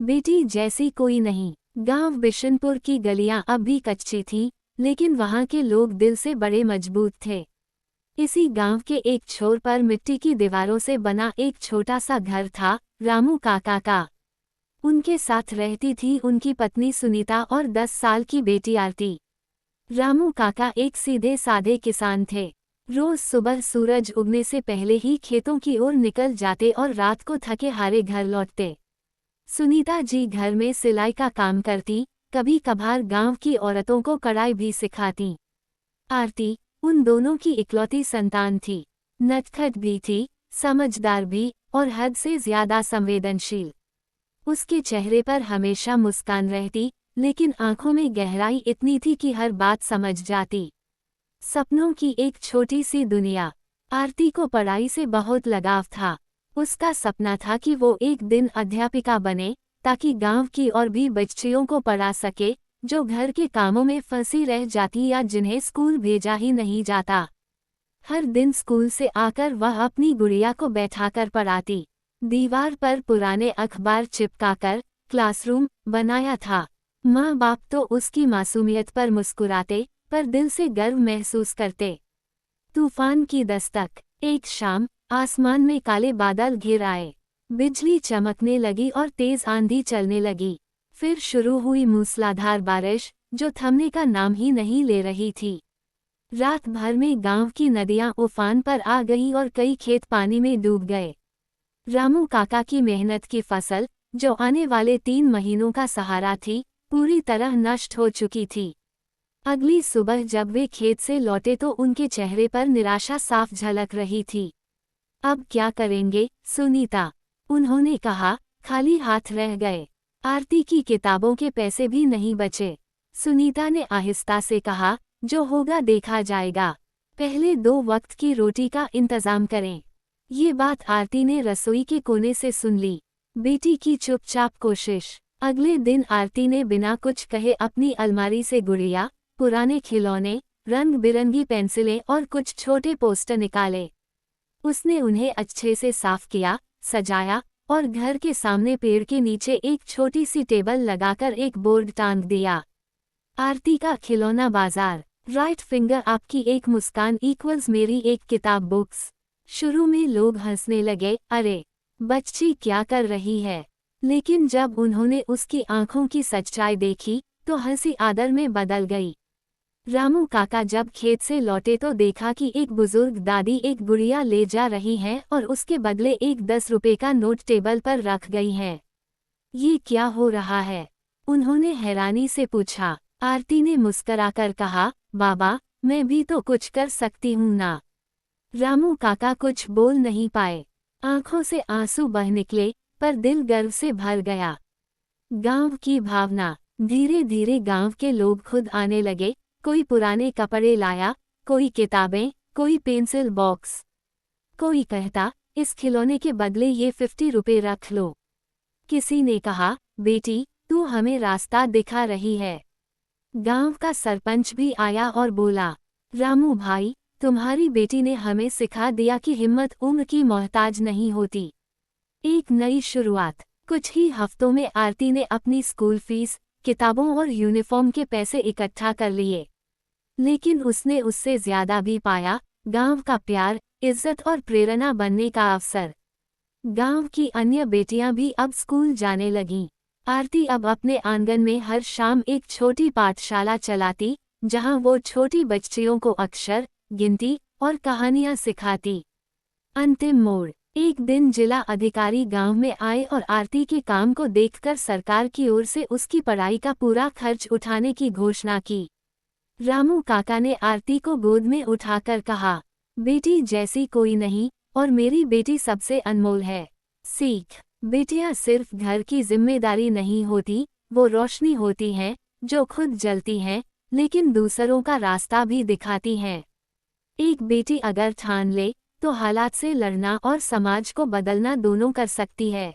बेटी जैसी कोई नहीं। गांव बिशनपुर की गलियां अब भी कच्ची थीं, लेकिन वहां के लोग दिल से बड़े मजबूत थे। इसी गांव के एक छोर पर मिट्टी की दीवारों से बना एक छोटा सा घर था, रामू काका का। उनके साथ रहती थी उनकी पत्नी सुनीता और 10 साल की बेटी आरती। रामू काका एक सीधे साधे किसान थे। रोज सुबह सूरज उगने से पहले ही खेतों की ओर निकल जाते और रात को थके हारे घर लौटते। सुनीता जी घर में सिलाई का काम करती, कभी कभार गांव की औरतों को कढ़ाई भी सिखाती। आरती उन दोनों की इकलौती संतान थी। नटखट भी थी, समझदार भी, और हद से ज्यादा संवेदनशील। उसके चेहरे पर हमेशा मुस्कान रहती, लेकिन आंखों में गहराई इतनी थी कि हर बात समझ जाती। सपनों की एक छोटी सी दुनिया। आरती को पढ़ाई से बहुत लगाव था। उसका सपना था कि वो एक दिन अध्यापिका बने, ताकि गांव की और भी बच्चियों को पढ़ा सके, जो घर के कामों में फंसी रह जाती या जिन्हें स्कूल भेजा ही नहीं जाता। हर दिन स्कूल से आकर वह अपनी गुड़िया को बैठाकर पढ़ाती। दीवार पर पुराने अखबार चिपकाकर क्लासरूम बनाया था। माँ बाप तो उसकी मासूमियत पर मुस्कुराते, पर दिल से गर्व महसूस करते। तूफान की दस्तक। एक शाम आसमान में काले बादल घिर आए। बिजली चमकने लगी और तेज आंधी चलने लगी। फिर शुरू हुई मूसलाधार बारिश, जो थमने का नाम ही नहीं ले रही थी। रात भर में गांव की नदियां उफान पर आ गईं और कई खेत पानी में डूब गए। रामू काका की मेहनत की फसल, जो आने वाले 3 महीनों का सहारा थी, पूरी तरह नष्ट हो चुकी थी। अगली सुबह जब वे खेत से लौटे तो उनके चेहरे पर निराशा साफ झलक रही थी। अब क्या करेंगे, सुनीता? उन्होंने कहा। खाली हाथ रह गए। आरती की किताबों के पैसे भी नहीं बचे। सुनीता ने आहिस्ता से कहा, जो होगा देखा जाएगा। पहले 2 वक्त की रोटी का इंतजाम करें। ये बात आरती ने रसोई के कोने से सुन ली। बेटी की चुपचाप कोशिश। अगले दिन आरती ने बिना कुछ कहे अपनी अलमारी से गुड़िया, पुराने खिलौने, रंग बिरंगी पेंसिलें और कुछ छोटे पोस्टर निकाले। उसने उन्हें अच्छे से साफ किया, सजाया, और घर के सामने पेड़ के नीचे एक छोटी सी टेबल लगाकर एक बोर्ड टांग दिया। आरती का खिलौना बाजार। राइट फिंगर आपकी एक मुस्कान इक्वल्स मेरी एक किताब बुक्स। शुरू में लोग हंसने लगे, अरे बच्ची क्या कर रही है। लेकिन जब उन्होंने उसकी आंखों की सच्चाई देखी, तो हंसी आदर में बदल गई। रामू काका जब खेत से लौटे तो देखा कि एक बुजुर्ग दादी एक गुड़िया ले जा रही हैं और उसके बदले एक 10 रुपए का नोट टेबल पर रख गई हैं। ये क्या हो रहा है? उन्होंने हैरानी से पूछा। आरती ने मुस्कराकर कहा, बाबा, मैं भी तो कुछ कर सकती हूँ ना। रामू काका कुछ बोल नहीं पाए। आंखों से आंसू बह निकले, पर दिल गर्व से भर गया। गांव की भावना। धीरे धीरे गांव के लोग खुद आने लगे। कोई पुराने कपड़े लाया, कोई किताबें, कोई पेंसिल बॉक्स। कोई कहता, इस खिलौने के बदले ये 50 रुपए रख लो। किसी ने कहा, बेटी, तू हमें रास्ता दिखा रही है। गांव का सरपंच भी आया और बोला, रामू भाई, तुम्हारी बेटी ने हमें सिखा दिया कि हिम्मत उम्र की मोहताज नहीं होती। एक नई शुरुआत। कुछ ही हफ्तों में आरती ने अपनी स्कूल फीस, किताबों और यूनिफॉर्म के पैसे इकट्ठा कर लिए। लेकिन उसने उससे ज्यादा भी पाया, गांव का प्यार, इज्जत और प्रेरणा बनने का अवसर। गांव की अन्य बेटियां भी अब स्कूल जाने लगीं। आरती अब अपने आंगन में हर शाम एक छोटी पाठशाला चलाती, जहां वो छोटी बच्चियों को अक्षर, गिनती और कहानियां सिखाती। अंतिम मोड़। एक दिन जिला अधिकारी गांव में आए और आरती के काम को देखकर सरकार की ओर से उसकी पढ़ाई का पूरा खर्च उठाने की घोषणा की। रामू काका ने आरती को गोद में उठाकर कहा, बेटी जैसी कोई नहीं, और मेरी बेटी सबसे अनमोल है। सीख। बेटियां सिर्फ घर की जिम्मेदारी नहीं होती, वो रोशनी होती हैं, जो खुद जलती हैं, लेकिन दूसरों का रास्ता भी दिखाती हैं। एक बेटी अगर ठान ले, तो हालात से लड़ना और समाज को बदलना दोनों कर सकती है।